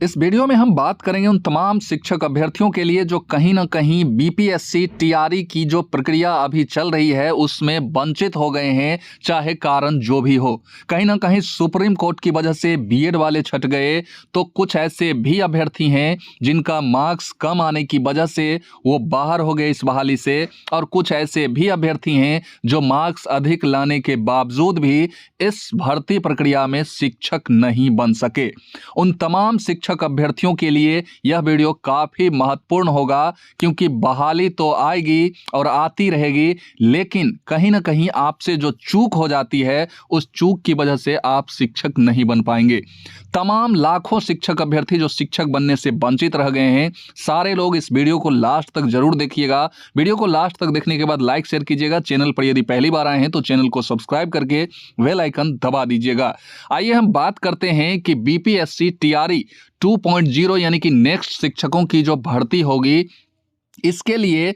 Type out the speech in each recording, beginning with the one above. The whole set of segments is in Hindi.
इस वीडियो में हम बात करेंगे उन तमाम शिक्षक अभ्यर्थियों के लिए जो कहीं ना कहीं बीपीएससी टीआरई की जो प्रक्रिया अभी चल रही है उसमें वंचित हो गए हैं, चाहे कारण जो भी हो। कहीं ना कहीं सुप्रीम कोर्ट की वजह से बीएड वाले छट गए, तो कुछ ऐसे भी अभ्यर्थी हैं जिनका मार्क्स कम आने की वजह से वो बाहर हो गए इस बहाली से, और कुछ ऐसे भी अभ्यर्थी हैं जो मार्क्स अधिक लाने के बावजूद भी इस भर्ती प्रक्रिया में शिक्षक नहीं बन सके। उन तमाम शिक्षक अभ्यर्थियों के लिए यह वीडियो काफी महत्वपूर्ण होगा, क्योंकि बहाली तो आएगी और आती रहेगी, लेकिन कहीं ना कहीं आपसे जो चूक हो जाती है उस चूक की वजह से आप शिक्षक नहीं बन पाएंगे। तमाम लाखों शिक्षक अभ्यर्थी जो शिक्षक बनने से वंचित रह गए हैं, सारे लोग इस वीडियो को लास्ट तक जरूर देखिएगा। वीडियो को लास्ट तक देखने के बाद लाइक शेयर कीजिएगा। चैनल पर यदि पहली बार आए हैं तो चैनल को सब्सक्राइब करके बेल आइकन दबा दीजिएगा। आइए हम बात करते हैं कि बीपीएससी टीआरई 2.0 यानी कि नेक्स्ट शिक्षकों की जो भर्ती होगी, इसके लिए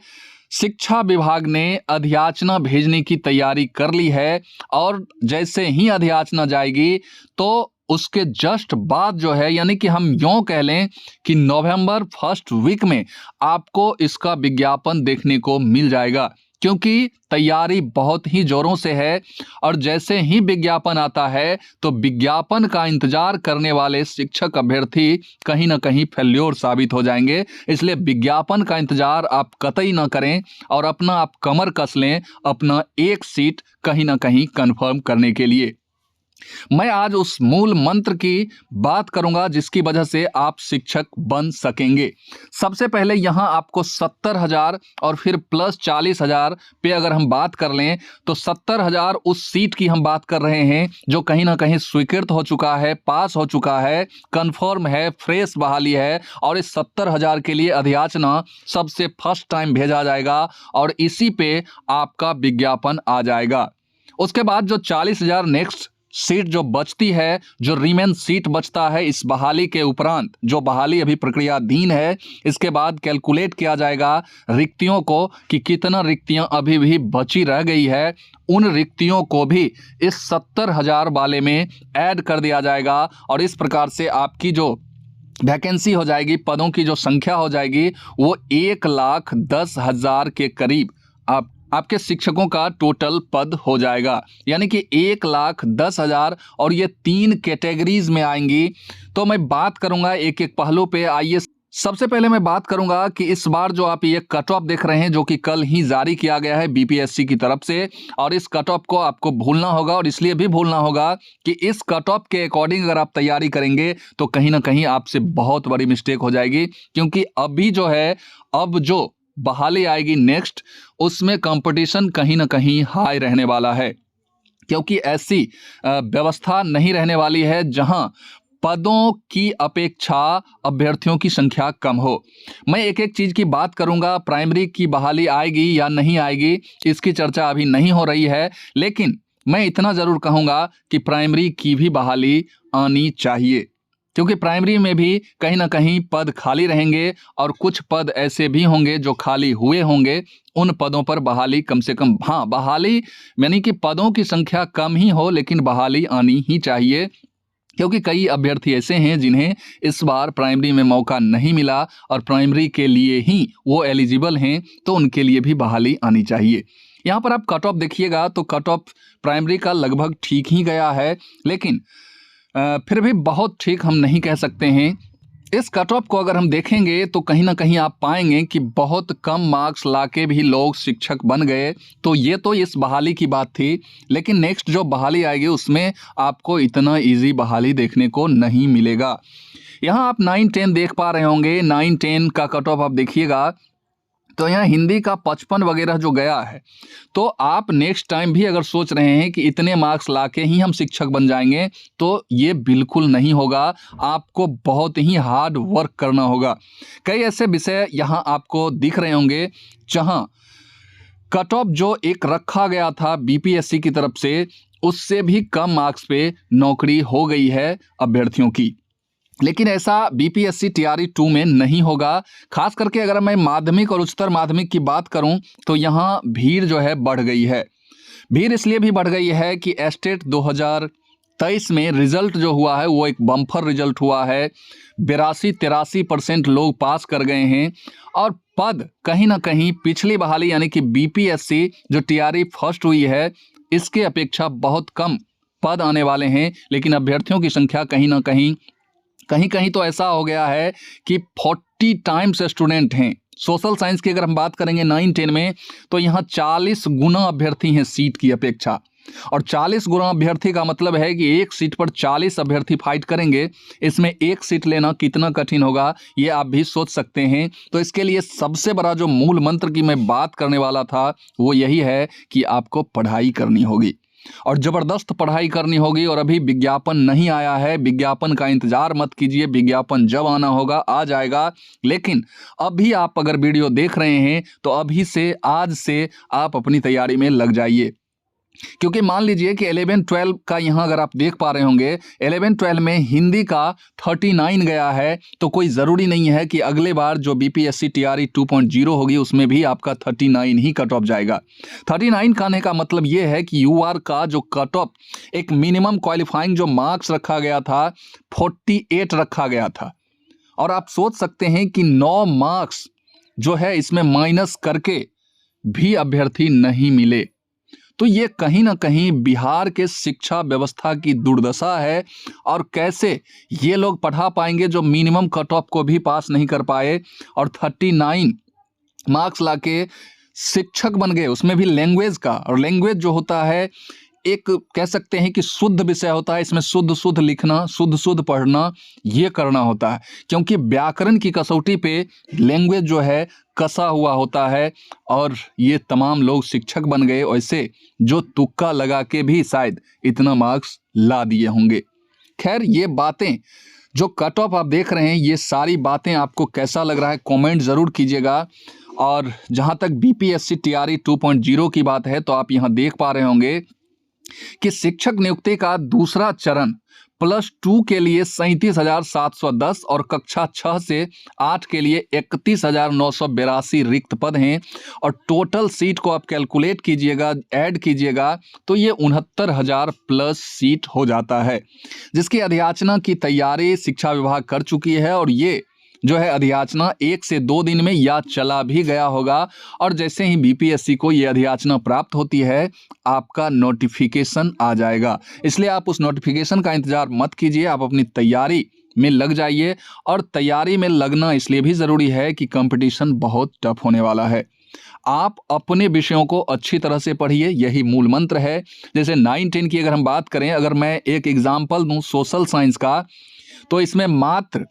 शिक्षा विभाग ने अधियाचना भेजने की तैयारी कर ली है, और जैसे ही अधियाचना जाएगी तो उसके जस्ट बाद जो है, यानी कि हम यूं कह लें कि नवंबर फर्स्ट वीक में आपको इसका विज्ञापन देखने को मिल जाएगा, क्योंकि तैयारी बहुत ही जोरों से है। और जैसे ही विज्ञापन आता है तो विज्ञापन का इंतजार करने वाले शिक्षक अभ्यर्थी कहीं ना कहीं फेल्योर साबित हो जाएंगे। इसलिए विज्ञापन का इंतजार आप कतई ना करें और अपना आप कमर कस लें अपना एक सीट कहीं ना कहीं कंफर्म करने के लिए। मैं आज उस मूल मंत्र की बात करूंगा जिसकी वजह से आप शिक्षक बन सकेंगे। सबसे पहले यहां आपको 70,000 और फिर प्लस 40,000 पे अगर हम बात कर लें तो 70,000 उस सीट की हम बात कर रहे हैं जो कहीं ना कहीं स्वीकृत हो चुका है, पास हो चुका है, कंफर्म है, फ्रेश बहाली है, और इस 70,000 के लिए अधियाचना सबसे फर्स्ट टाइम भेजा जाएगा और इसी पे आपका विज्ञापन आ जाएगा। उसके बाद जो 40,000 नेक्स्ट सीट जो बचती है, जो रिमेन सीट बचता है इस बहाली के उपरांत, जो बहाली अभी प्रक्रियाधीन है, इसके बाद कैलकुलेट किया जाएगा रिक्तियों को कि कितना रिक्तियां अभी भी बची रह गई है। उन रिक्तियों को भी इस 70,000 वाले में ऐड कर दिया जाएगा और इस प्रकार से आपकी जो वैकेंसी हो जाएगी, पदों की जो संख्या हो जाएगी, वो 1,10,000 के करीब आपके शिक्षकों का टोटल पद हो जाएगा। यानी कि 1,10,000, और ये 3 कैटेगरीज में आएंगी। तो मैं बात करूंगा एक एक पहलू पे। आइए सबसे पहले मैं बात करूंगा कि इस बार जो आप ये कट ऑफ देख रहे हैं, जो कि कल ही जारी किया गया है बीपीएससी की तरफ से, और इस कट ऑफ को आपको भूलना होगा, और इसलिए भी भूलना होगा कि इस कट ऑफ के अकॉर्डिंग अगर आप तैयारी करेंगे तो कहीं ना कहीं आपसे बहुत बड़ी मिस्टेक हो जाएगी, क्योंकि अभी जो है, अब जो बहाली आएगी नेक्स्ट, उसमें कंपटीशन कहीं ना कहीं हाई रहने वाला है, क्योंकि ऐसी व्यवस्था नहीं रहने वाली है जहां पदों की अपेक्षा अभ्यर्थियों की संख्या कम हो। मैं एक एक चीज की बात करूंगा। प्राइमरी की बहाली आएगी या नहीं आएगी इसकी चर्चा अभी नहीं हो रही है, लेकिन मैं इतना जरूर कहूंगा कि प्राइमरी की भी बहाली आनी चाहिए, क्योंकि प्राइमरी में भी कहीं ना कहीं पद खाली रहेंगे और कुछ पद ऐसे भी होंगे जो खाली हुए होंगे। उन पदों पर बहाली कम से कम, हाँ, बहाली यानी कि पदों की संख्या कम ही हो लेकिन बहाली आनी ही चाहिए, क्योंकि कई अभ्यर्थी ऐसे हैं जिन्हें इस बार प्राइमरी में मौका नहीं मिला और प्राइमरी के लिए ही वो एलिजिबल हैं, तो उनके लिए भी बहाली आनी चाहिए। यहाँ पर आप कट ऑफ देखिएगा तो कट ऑफ प्राइमरी का लगभग ठीक ही गया है, लेकिन फिर भी बहुत ठीक हम नहीं कह सकते हैं। इस कट ऑफ को अगर हम देखेंगे तो कहीं ना कहीं आप पाएंगे कि बहुत कम मार्क्स लाके भी लोग शिक्षक बन गए। तो ये तो इस बहाली की बात थी, लेकिन नेक्स्ट जो बहाली आएगी उसमें आपको इतना इजी बहाली देखने को नहीं मिलेगा। यहाँ आप 9-10 देख पा रहे होंगे। 9-10 का कट ऑफ आप देखिएगा तो यहाँ हिंदी का 55 वगैरह जो गया है, तो आप नेक्स्ट टाइम भी अगर सोच रहे हैं कि इतने मार्क्स लाके ही हम शिक्षक बन जाएंगे, तो ये बिल्कुल नहीं होगा। आपको बहुत ही हार्ड वर्क करना होगा। कई ऐसे विषय यहाँ आपको दिख रहे होंगे जहाँ कट ऑफ जो एक रखा गया था बीपीएससी की तरफ से, उससे भी कम मार्क्स पे नौकरी हो गई है अभ्यर्थियों की। लेकिन ऐसा बीपीएससी टीआरई 2 में नहीं होगा। खास करके अगर मैं माध्यमिक और उच्चतर माध्यमिक की बात करूं तो यहाँ भीड़ जो है बढ़ गई है। भीड़ इसलिए भी बढ़ गई है कि एस्टेट 2023 में रिजल्ट जो हुआ है वो एक बम्पर रिजल्ट हुआ है। 82-83% लोग पास कर गए हैं और पद कहीं ना कहीं पिछली बहाली यानी कि बीपीएससी जो टीआरई फर्स्ट हुई है इसके अपेक्षा बहुत कम पद आने वाले हैं। लेकिन अभ्यर्थियों की संख्या कहीं ना कहीं तो ऐसा हो गया है कि 40 टाइम्स स्टूडेंट हैं। सोशल साइंस की अगर हम बात करेंगे 9-10 में तो यहाँ 40 गुना अभ्यर्थी हैं सीट की अपेक्षा। और 40 गुना अभ्यर्थी का मतलब है कि एक सीट पर 40 अभ्यर्थी फाइट करेंगे। इसमें एक सीट लेना कितना कठिन होगा ये आप भी सोच सकते हैं। तो इसके लिए सबसे बड़ा जो मूल मंत्र की मैं बात करने वाला था वो यही है कि आपको पढ़ाई करनी होगी और ज़बरदस्त पढ़ाई करनी होगी। और अभी विज्ञापन नहीं आया है, विज्ञापन का इंतजार मत कीजिए, विज्ञापन जब आना होगा आ जाएगा। लेकिन अभी आप अगर वीडियो देख रहे हैं तो अभी से आज से आप अपनी तैयारी में लग जाइए। क्योंकि मान लीजिए कि 11-12 का यहाँ अगर आप देख पा रहे होंगे 11-12 में हिंदी का 39 गया है, तो कोई ज़रूरी नहीं है कि अगले बार जो बीपीएससी टीआरई 2.0 होगी उसमें भी आपका 39 ही कट ऑफ जाएगा। 39 का आने का मतलब ये है कि यूआर का जो कट ऑफ एक मिनिमम क्वालिफाइंग जो मार्क्स रखा गया था 48 रखा गया था। और आप सोच सकते हैं कि 9 मार्क्स जो है इसमें माइनस करके भी अभ्यर्थी नहीं मिले। तो ये कहीं ना कहीं बिहार के शिक्षा व्यवस्था की दुर्दशा है। और कैसे ये लोग पढ़ा पाएंगे जो मिनिमम कट ऑफ को भी पास नहीं कर पाए और 39 मार्क्स लाके शिक्षक बन गए, उसमें भी लैंग्वेज का। और लैंग्वेज जो होता है एक कह सकते हैं कि शुद्ध विषय होता है, इसमें शुद्ध लिखना, शुद्ध पढ़ना ये करना होता है। क्योंकि व्याकरण की कसौटी पे लैंग्वेज जो है कसा हुआ होता है। और ये तमाम लोग शिक्षक बन गए, वैसे जो तुक्का लगा के भी शायद इतना मार्क्स ला दिए होंगे। खैर ये बातें जो कट ऑफ आप देख रहे हैं ये सारी बातें आपको कैसा लग रहा है कमेंट ज़रूर कीजिएगा। और जहाँ तक बीपीएससी टीआरई 2.0 की बात है तो आप यहाँ देख पा रहे होंगे कि शिक्षक नियुक्ति का दूसरा चरण +2 के लिए 37,710 और कक्षा 6 से 8 के लिए 31,982 रिक्त पद हैं। और टोटल सीट को आप कैलकुलेट कीजिएगा, ऐड कीजिएगा तो ये 69,000 प्लस सीट हो जाता है, जिसकी अधियाचना की तैयारी शिक्षा विभाग कर चुकी है। और ये जो है अधियाचना 1 से 2 दिन में या चला भी गया होगा। और जैसे ही बीपीएससी को ये अधियाचना प्राप्त होती है आपका नोटिफिकेशन आ जाएगा। इसलिए आप उस नोटिफिकेशन का इंतजार मत कीजिए, आप अपनी तैयारी में लग जाइए। और तैयारी में लगना इसलिए भी ज़रूरी है कि कंपटीशन बहुत टफ होने वाला है। आप अपने विषयों को अच्छी तरह से पढ़िए, यही मूल मंत्र है। जैसे 9-10 की अगर हम बात करें, अगर मैं एक एग्जाम्पल दूँ सोशल साइंस का, तो इसमें मात्र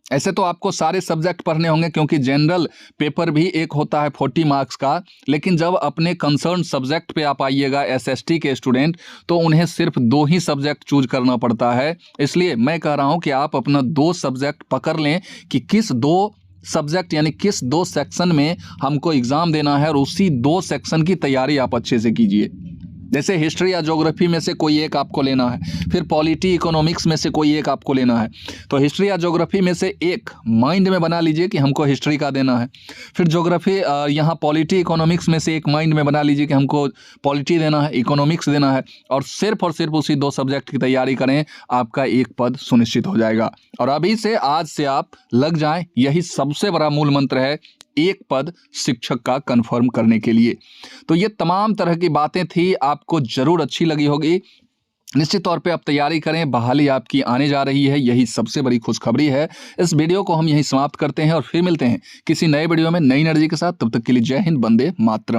ऐसे तो आपको सारे सब्जेक्ट पढ़ने होंगे क्योंकि जनरल पेपर भी एक होता है 40 मार्क्स का। लेकिन जब अपने कंसर्न सब्जेक्ट पे आप आइएगा एसएसटी के स्टूडेंट तो उन्हें सिर्फ 2 ही सब्जेक्ट चूज करना पड़ता है। इसलिए मैं कह रहा हूं कि आप अपना 2 सब्जेक्ट पकड़ लें कि किस 2 सब्जेक्ट यानी किस 2 सेक्शन में हमको एग्ज़ाम देना है और उसी 2 सेक्शन की तैयारी आप अच्छे से कीजिए। जैसे हिस्ट्री या ज्योग्राफी में से कोई एक आपको लेना है, फिर पॉलिटी इकोनॉमिक्स में से कोई एक आपको लेना है। तो हिस्ट्री या ज्योग्राफी में से एक माइंड में बना लीजिए कि हमको हिस्ट्री का देना है। फिर ज्योग्राफी यहाँ पॉलिटी इकोनॉमिक्स में से एक माइंड में बना लीजिए कि हमको पॉलिटी देना है, इकोनॉमिक्स देना है। और सिर्फ उसी 2 सब्जेक्ट की तैयारी करें, आपका एक पद सुनिश्चित हो जाएगा। और अभी से आज से आप लग जाएं, यही सबसे बड़ा मूल मंत्र है एक पद शिक्षक का कंफर्म करने के लिए। तो ये तमाम तरह की बातें थी, आपको जरूर अच्छी लगी होगी। निश्चित तौर पे आप तैयारी करें, बहाली आपकी आने जा रही है, यही सबसे बड़ी खुशखबरी है। इस वीडियो को हम यहीं समाप्त करते हैं और फिर मिलते हैं किसी नए वीडियो में नई एनर्जी के साथ। तब तक के लिए जय हिंद, वंदे मातरम।